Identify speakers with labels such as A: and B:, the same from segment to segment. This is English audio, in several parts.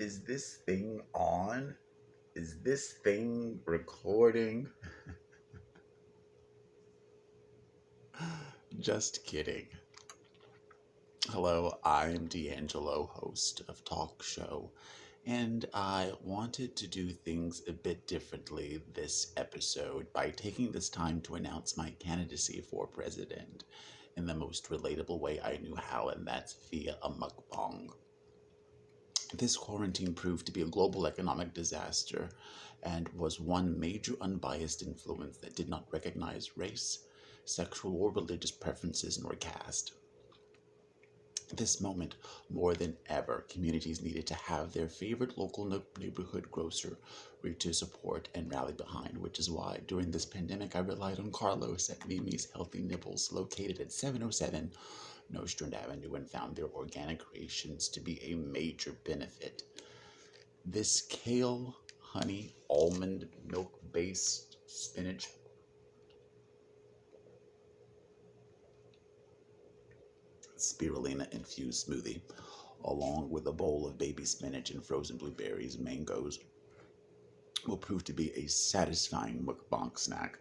A: Is this thing on? Is this thing recording? Just kidding. Hello, I'm D'Angelo, host of Talk Show, and I wanted to do things a bit differently this episode by taking this time to announce my candidacy for president in the most relatable way I knew how, and that's via a mukbang. This quarantine proved to be a global economic disaster and was one major unbiased influence that did not recognize race, sexual or religious preferences, nor caste. This moment, more than ever, communities needed to have their favorite local neighborhood grocer to support and rally behind, which is why during this pandemic I relied on Carlos at Mimi's Healthy Nibbles, located at 707 Nostrand Avenue, and found their organic creations to be a major benefit. This kale, honey, almond milk based spinach spirulina infused smoothie, along with a bowl of baby spinach and frozen blueberries, mangoes, will prove to be a satisfying mukbang snack.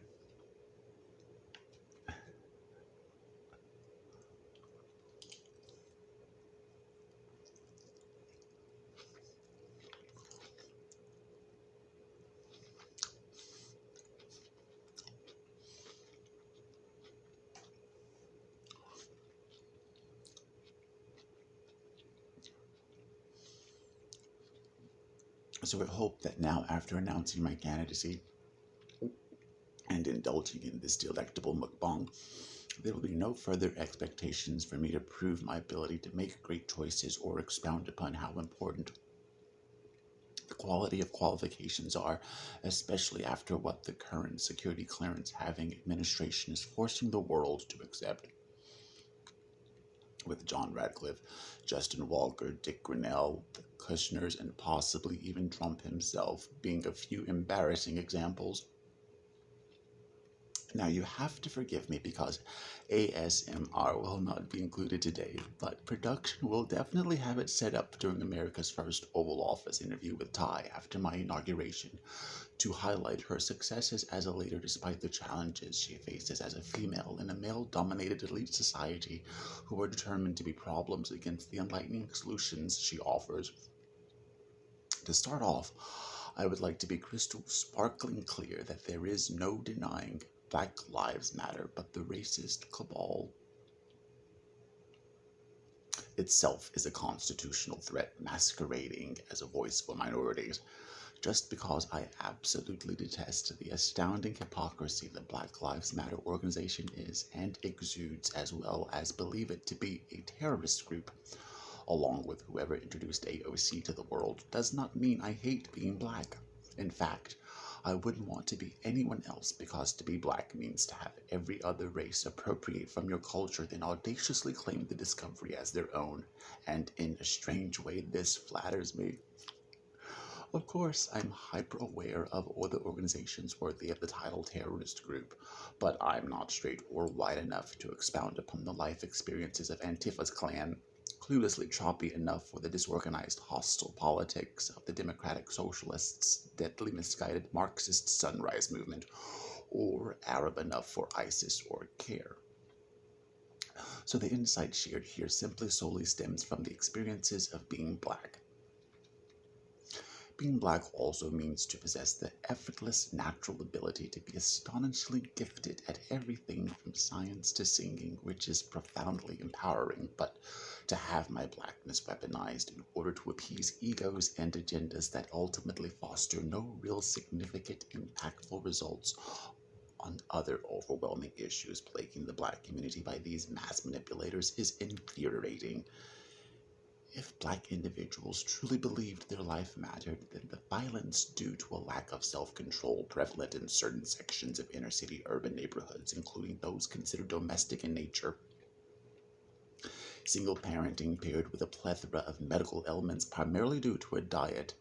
A: So I hope that now, after announcing my candidacy and indulging in this delectable mukbang, there will be no further expectations for me to prove my ability to make great choices or expound upon how important the quality of qualifications are, especially after what the current security clearance having administration is forcing the world to accept. With John Radcliffe, Justin Walker, Dick Grinnell, the Kushners, and possibly even Trump himself being a few embarrassing examples. Now, you have to forgive me because ASMR will not be included today, but production will definitely have it set up during America's first Oval Office interview with Ty after my inauguration to highlight her successes as a leader despite the challenges she faces as a female in a male dominated elite society who are determined to be problems against the enlightening solutions she offers. To start off, I would like to be crystal sparkling clear that there is no denying Black Lives Matter, but the racist cabal itself is a constitutional threat masquerading as a voice for minorities. Just because I absolutely detest the astounding hypocrisy the Black Lives Matter organization is and exudes, as well as believe it to be a terrorist group, along with whoever introduced AOC to the world, does not mean I hate being black. In fact, I wouldn't want to be anyone else because to be black means to have every other race appropriate from your culture, then audaciously claim the discovery as their own. And in a strange way, this flatters me. Of course, I'm hyper aware of other organizations worthy of the title terrorist group, but I'm not straight or white enough to expound upon the life experiences of Antifa's clan, cluelessly choppy enough for the disorganized hostile politics of the Democratic Socialists' deadly misguided Marxist Sunrise Movement, or Arab enough for ISIS or CARE. So the insight shared here simply solely stems from the experiences of being black. Being black also means to possess the effortless natural ability to be astonishingly gifted at everything from science to singing, which is profoundly empowering, but to have my blackness weaponized in order to appease egos and agendas that ultimately foster no real significant, impactful results on other overwhelming issues plaguing the black community by these mass manipulators is infuriating. If black individuals truly believed their life mattered, then the violence due to a lack of self control prevalent in certain sections of inner city urban neighborhoods, including those considered domestic in nature, single parenting paired with a plethora of medical ailments primarily due to a diet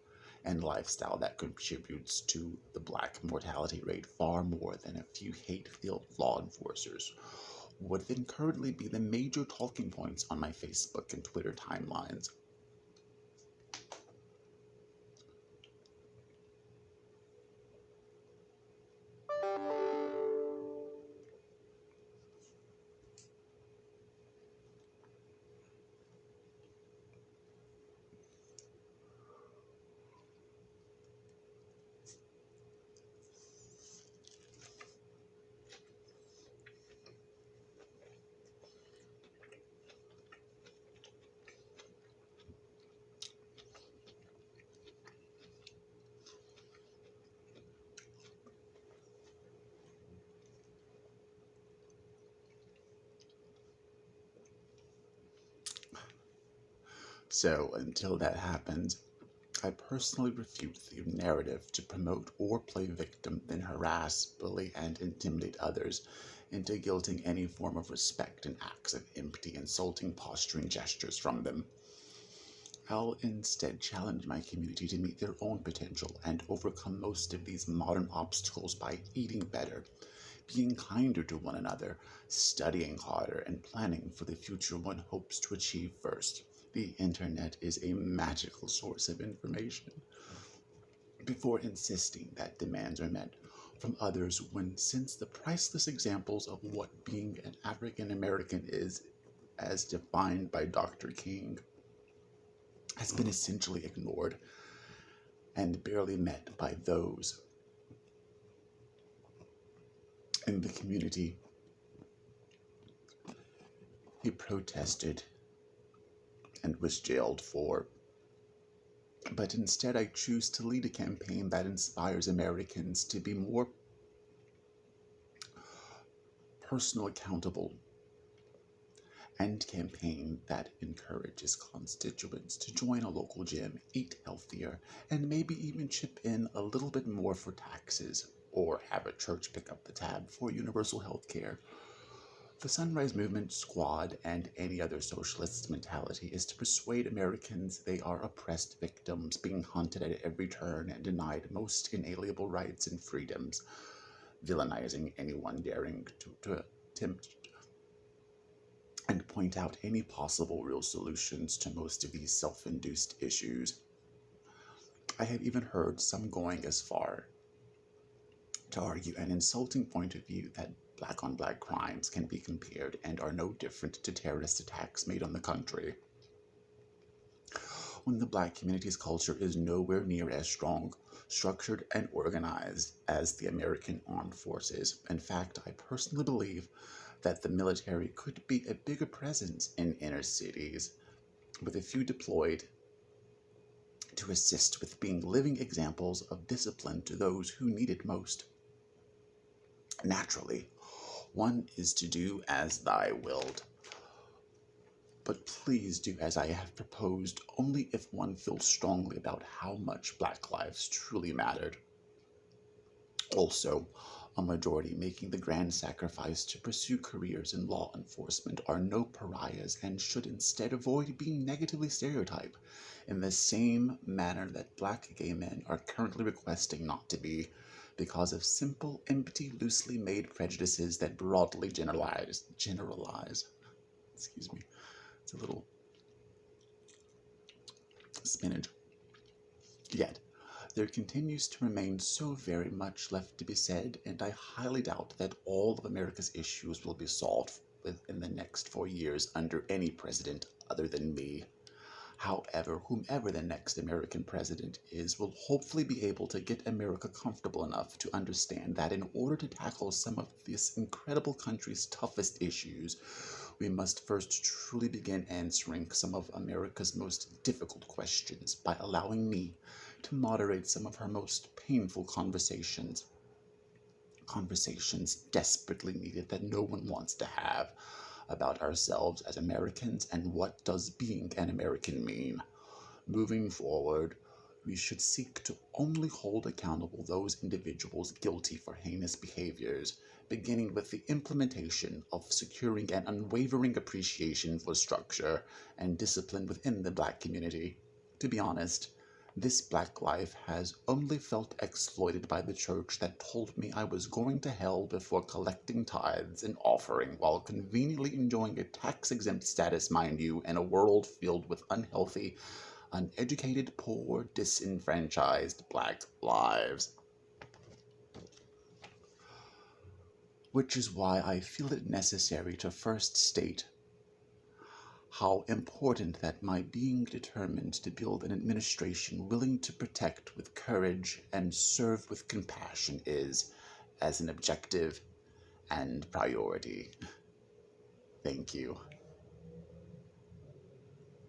A: and lifestyle that contributes to the black mortality rate far more than a few hate filled law enforcers, would then currently be the major talking points on my Facebook and Twitter timelines. So until that happens, I personally refute the narrative to promote or play victim, then harass, bully, and intimidate others into guilting any form of respect in acts of empty, insulting, posturing gestures from them. I'll instead challenge my community to meet their own potential and overcome most of these modern obstacles by eating better, being kinder to one another, studying harder, and planning for the future one hopes to achieve first. The internet is a magical source of information. Before insisting that demands are met from others, when since the priceless examples of what being an African American is, as defined by Dr. King, has been essentially ignored and barely met by those in the community. He protested and was jailed for. But instead, I choose to lead a campaign that inspires Americans to be more personal accountable and campaign that encourages constituents to join a local gym, eat healthier, and maybe even chip in a little bit more for taxes or have a church pick up the tab for universal health care. The Sunrise Movement Squad and any other socialist's mentality is to persuade Americans they are oppressed victims being hunted at every turn and denied most inalienable rights and freedoms, villainizing anyone daring to attempt and point out any possible real solutions to most of these self-induced issues. I have even heard some going as far to argue an insulting point of view that black-on-black crimes can be compared and are no different to terrorist attacks made on the country, when the black community's culture is nowhere near as strong, structured, and organized as the American armed forces. In fact, I personally believe that the military could be a bigger presence in inner cities, with a few deployed to assist with being living examples of discipline to those who need it most. Naturally, one is to do as thy willed, but please do as I have proposed only if one feels strongly about how much black lives truly mattered. Also, a majority making the grand sacrifice to pursue careers in law enforcement are no pariahs and should instead avoid being negatively stereotyped in the same manner that black gay men are currently requesting not to be, because of simple, empty, loosely made prejudices that broadly generalize. Excuse me, it's a little spinach. Yet, there continues to remain so very much left to be said, and I highly doubt that all of America's issues will be solved within the next 4 years under any president other than me. However, whomever the next American president is will hopefully be able to get America comfortable enough to understand that in order to tackle some of this incredible country's toughest issues, we must first truly begin answering some of America's most difficult questions by allowing me to moderate some of her most painful conversations. Conversations desperately needed that no one wants to have about ourselves as Americans and what does being an American mean. Moving forward, we should seek to only hold accountable those individuals guilty for heinous behaviors, beginning with the implementation of securing an unwavering appreciation for structure and discipline within the black community. To be honest, this black life has only felt exploited by the church that told me I was going to hell before collecting tithes and offering while conveniently enjoying a tax-exempt status, mind you, in a world filled with unhealthy, uneducated, poor, disenfranchised black lives. Which is why I feel it necessary to first state how important that my being determined to build an administration willing to protect with courage and serve with compassion is, as an objective and priority. Thank you.